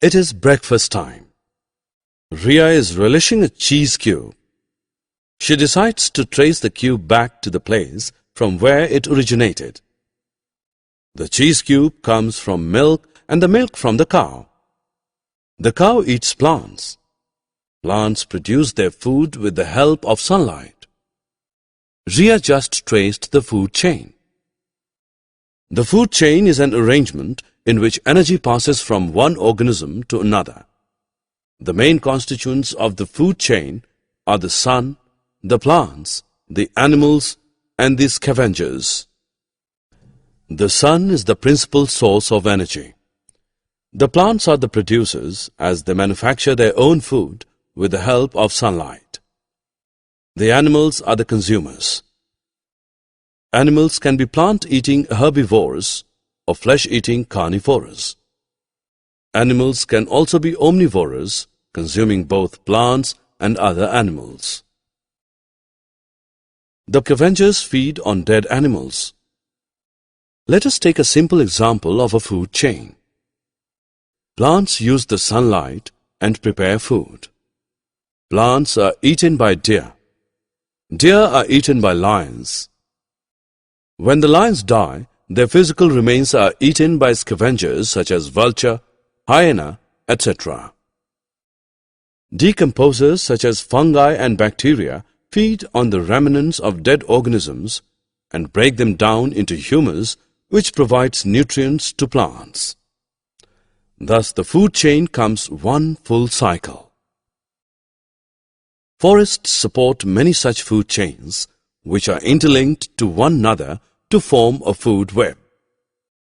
It is breakfast time. Ria is relishing a cheese cube. She decides to trace the cube back to the place from where it originated. The cheese cube comes from milk and the milk from the cow. The cow eats plants. Plants produce their food with the help of sunlight. Ria just traced the food chain. The food chain is an arrangement in which energy passes from one organism to another. The main constituents of the food chain are the sun, the plants, the animals, and the scavengers. The sun is the principal source of energy. The plants are the producers as they manufacture their own food with the help of sunlight. The animals are the consumers. Animals can be plant-eating herbivores or flesh-eating carnivores. Animals can also be omnivores, consuming both plants and other animals. The scavengers feed on dead animals. Let us take a simple example of a food chain. Plants use the sunlight and prepare food. Plants are eaten by deer. Deer are eaten by lions. When the lions die, their physical remains are eaten by scavengers such as vulture, hyena, etc. Decomposers such as fungi and bacteria feed on the remnants of dead organisms and break them down into humus, which provides nutrients to plants. Thus, the food chain comes one full cycle. Forests support many such food chains, which are interlinked to one another to form a food web.